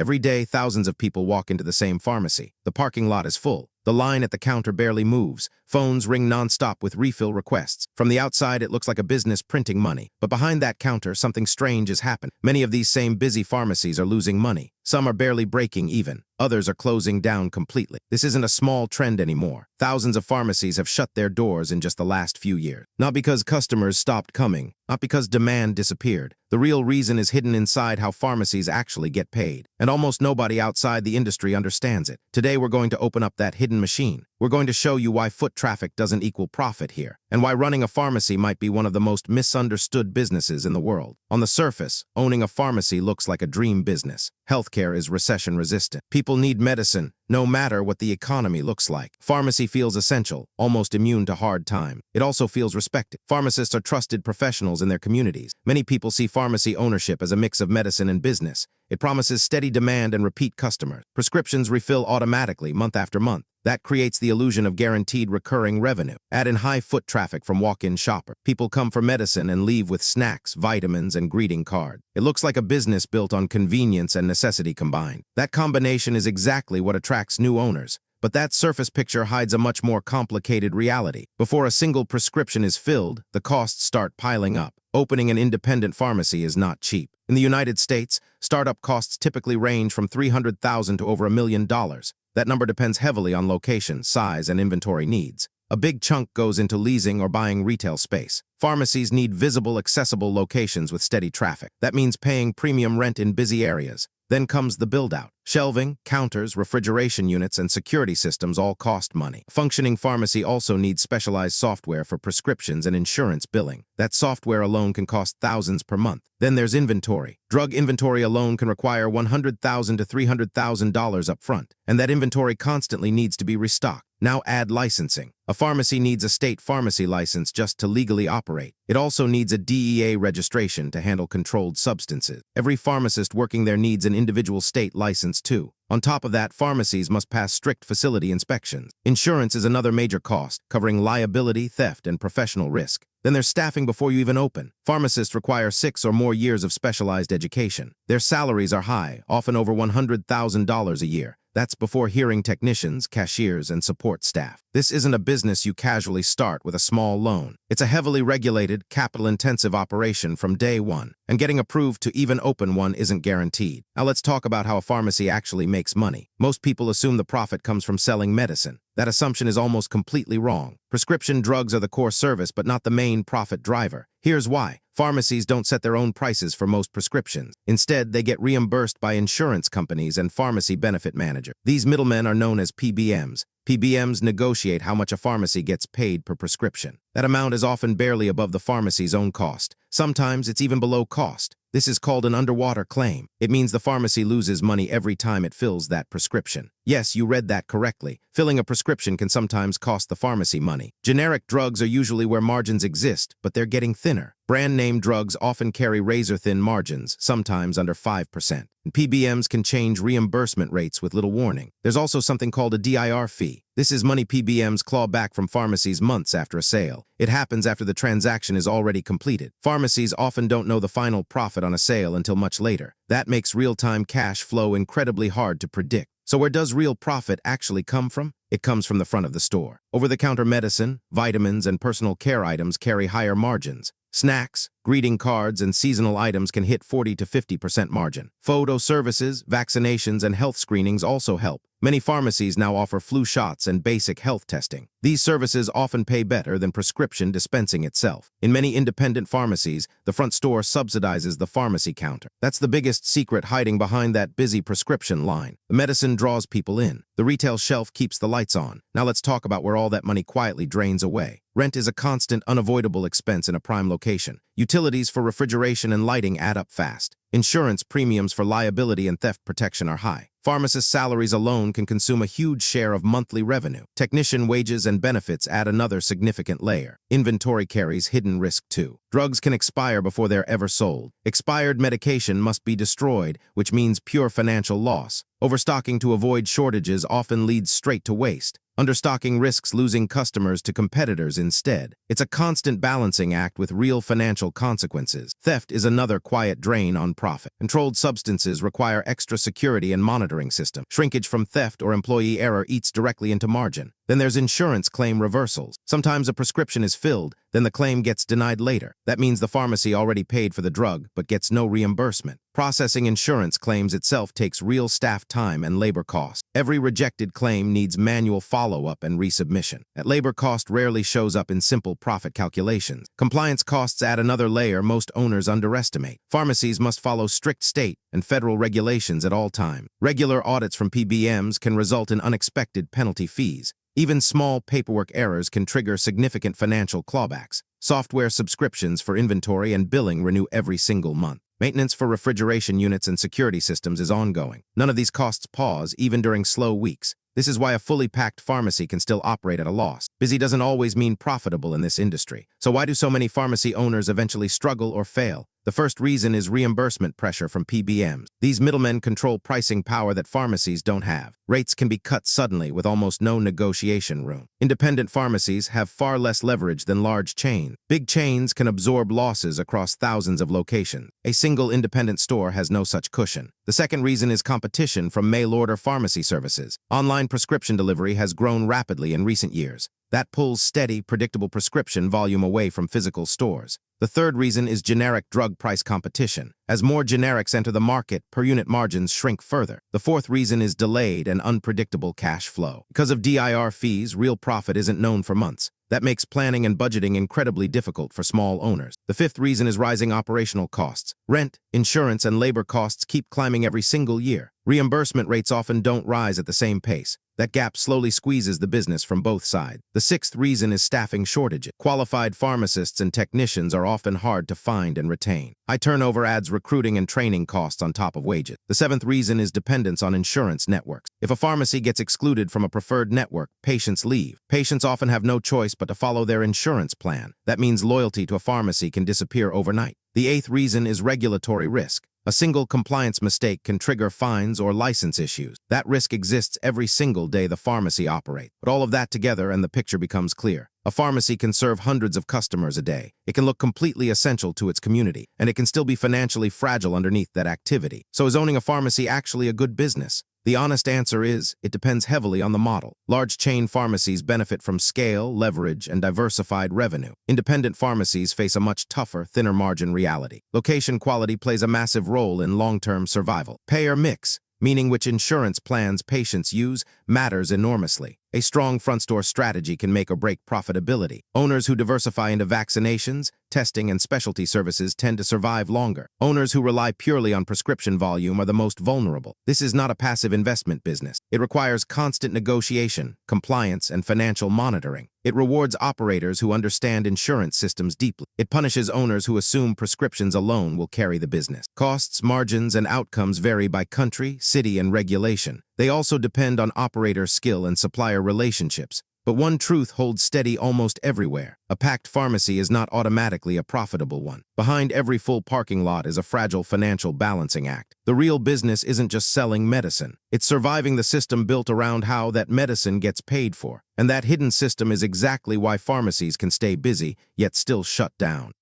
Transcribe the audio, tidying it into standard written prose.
Every day, thousands of people walk into the same pharmacy. The parking lot is full. The line at the counter barely moves. Phones ring nonstop with refill requests. From the outside, it looks like a business printing money. But behind that counter, something strange has happened. Many of these same busy pharmacies are losing money. Some are barely breaking even. Others are closing down completely. This isn't a small trend anymore. Thousands of pharmacies have shut their doors in just the last few years. Not because customers stopped coming, not because demand disappeared. The real reason is hidden inside how pharmacies actually get paid. And almost nobody outside the industry understands it. Today, we're going to open up that hidden machine. We're going to show you why foot traffic doesn't equal profit here, and why running a pharmacy might be one of the most misunderstood businesses in the world. On the surface, owning a pharmacy looks like a dream business. Healthcare is recession-resistant. People need medicine, no matter what the economy looks like. Pharmacy feels essential, almost immune to hard time. It also feels respected. Pharmacists are trusted professionals in their communities. Many people see pharmacy ownership as a mix of medicine and business. It promises steady demand and repeat customers. Prescriptions refill automatically month after month. That creates the illusion of guaranteed recurring revenue. Add in high foot traffic from walk-in shoppers. People come for medicine and leave with snacks, vitamins, and greeting cards. It looks like a business built on convenience and necessity combined. That combination is exactly what attracts new owners. But that surface picture hides a much more complicated reality. Before a single prescription is filled, the costs start piling up. Opening an independent pharmacy is not cheap. In the United States, startup costs typically range from $300,000 to over $1 million. That number depends heavily on location, size, and inventory needs. A big chunk goes into leasing or buying retail space. Pharmacies need visible, accessible locations with steady traffic. That means paying premium rent in busy areas. Then comes the build-out. Shelving, counters, refrigeration units, and security systems all cost money. A functioning pharmacy also needs specialized software for prescriptions and insurance billing. That software alone can cost thousands per month. Then there's inventory. Drug inventory alone can require $100,000 to $300,000 up front, and that inventory constantly needs to be restocked. Now add licensing. A pharmacy needs a state pharmacy license just to legally operate. It also needs a DEA registration to handle controlled substances. Every pharmacist working there needs an individual state license too. On top of that, pharmacies must pass strict facility inspections. Insurance is another major cost, covering liability, theft, and professional risk. Then there's staffing before you even open. Pharmacists require 6 or more years of specialized education. Their salaries are high, often over $100,000 a year. That's before hearing technicians, cashiers, and support staff. This isn't a business you casually start with a small loan. It's a heavily regulated, capital-intensive operation from day one, and getting approved to even open one isn't guaranteed. Now let's talk about how a pharmacy actually makes money. Most people assume the profit comes from selling medicine. That assumption is almost completely wrong. Prescription drugs are the core service, but not the main profit driver. Here's why. Pharmacies don't set their own prices for most prescriptions. Instead, they get reimbursed by insurance companies and pharmacy benefit managers. These middlemen are known as PBMs. PBMs negotiate how much a pharmacy gets paid per prescription. That amount is often barely above the pharmacy's own cost. Sometimes it's even below cost. This is called an underwater claim. It means the pharmacy loses money every time it fills that prescription. Yes, you read that correctly. Filling a prescription can sometimes cost the pharmacy money. Generic drugs are usually where margins exist, but they're getting thinner. Brand-name drugs often carry razor-thin margins, sometimes under 5%. And PBMs can change reimbursement rates with little warning. There's also something called a DIR fee. This is money PBMs claw back from pharmacies months after a sale. It happens after the transaction is already completed. Pharmacies often don't know the final profit on a sale until much later. That makes real-time cash flow incredibly hard to predict. So where does real profit actually come from? It comes from the front of the store. Over-the-counter medicine, vitamins, and personal care items carry higher margins. Snacks, greeting cards, and seasonal items can hit 40 to 50% margin. Photo services, vaccinations, and health screenings also help. Many pharmacies now offer flu shots and basic health testing. These services often pay better than prescription dispensing itself. In many independent pharmacies, the front store subsidizes the pharmacy counter. That's the biggest secret hiding behind that busy prescription line. The medicine draws people in. The retail shelf keeps the lights on. Now let's talk about where all that money quietly drains away. Rent is a constant, unavoidable expense in a prime location. Utilities for refrigeration and lighting add up fast. Insurance premiums for liability and theft protection are high. Pharmacist salaries alone can consume a huge share of monthly revenue. Technician wages and benefits add another significant layer. Inventory carries hidden risk too. Drugs can expire before they're ever sold. Expired medication must be destroyed, which means pure financial loss. Overstocking to avoid shortages often leads straight to waste. Understocking risks losing customers to competitors instead. It's a constant balancing act with real financial consequences. Theft is another quiet drain on profit. Controlled substances require extra security and monitoring system. Shrinkage from theft or employee error eats directly into margin. Then there's insurance claim reversals. Sometimes a prescription is filled, then the claim gets denied later. That means the pharmacy already paid for the drug but gets no reimbursement. Processing insurance claims itself takes real staff time and labor cost. Every rejected claim needs manual follow-up and resubmission. That labor cost rarely shows up in simple profit calculations. Compliance costs add another layer most owners underestimate. Pharmacies must follow strict state and federal regulations at all times. Regular audits from PBMs can result in unexpected penalty fees. Even small paperwork errors can trigger significant financial clawbacks. Software subscriptions for inventory and billing renew every single month. Maintenance for refrigeration units and security systems is ongoing. None of these costs pause, even during slow weeks. This is why a fully packed pharmacy can still operate at a loss. Busy doesn't always mean profitable in this industry. So why do so many pharmacy owners eventually struggle or fail? The first reason is reimbursement pressure from PBMs. These middlemen control pricing power that pharmacies don't have. Rates can be cut suddenly with almost no negotiation room. Independent pharmacies have far less leverage than large chains. Big chains can absorb losses across thousands of locations. A single independent store has no such cushion. The second reason is competition from mail-order pharmacy services. Online prescription delivery has grown rapidly in recent years. That pulls steady, predictable prescription volume away from physical stores. The third reason is generic drug price competition. As more generics enter the market, per-unit margins shrink further. The fourth reason is delayed and unpredictable cash flow. Because of DIR fees, real profit isn't known for months. That makes planning and budgeting incredibly difficult for small owners. The fifth reason is rising operational costs. Rent, insurance, and labor costs keep climbing every single year. Reimbursement rates often don't rise at the same pace. That gap slowly squeezes the business from both sides. The sixth reason is staffing shortages. Qualified pharmacists and technicians are often hard to find and retain. High turnover adds recruiting and training costs on top of wages. The seventh reason is dependence on insurance networks. If a pharmacy gets excluded from a preferred network, patients leave. Patients often have no choice but to follow their insurance plan. That means loyalty to a pharmacy can disappear overnight. The eighth reason is regulatory risk. A single compliance mistake can trigger fines or license issues. That risk exists every single day the pharmacy operates. Put all of that together and the picture becomes clear. A pharmacy can serve hundreds of customers a day. It can look completely essential to its community, and it can still be financially fragile underneath that activity. So is owning a pharmacy actually a good business? The honest answer is, it depends heavily on the model. Large chain pharmacies benefit from scale, leverage, and diversified revenue. Independent pharmacies face a much tougher, thinner margin reality. Location quality plays a massive role in long-term survival. Payer mix, meaning which insurance plans patients use, matters enormously. A strong front-store strategy can make or break profitability. Owners who diversify into vaccinations, testing, and specialty services tend to survive longer. Owners who rely purely on prescription volume are the most vulnerable. This is not a passive investment business. It requires constant negotiation, compliance, and financial monitoring. It rewards operators who understand insurance systems deeply. It punishes owners who assume prescriptions alone will carry the business. Costs, margins, and outcomes vary by country, city, and regulation. They also depend on operator skill and supplier relationships. But one truth holds steady almost everywhere. A packed pharmacy is not automatically a profitable one. Behind every full parking lot is a fragile financial balancing act. The real business isn't just selling medicine. It's surviving the system built around how that medicine gets paid for. And that hidden system is exactly why pharmacies can stay busy, yet still shut down.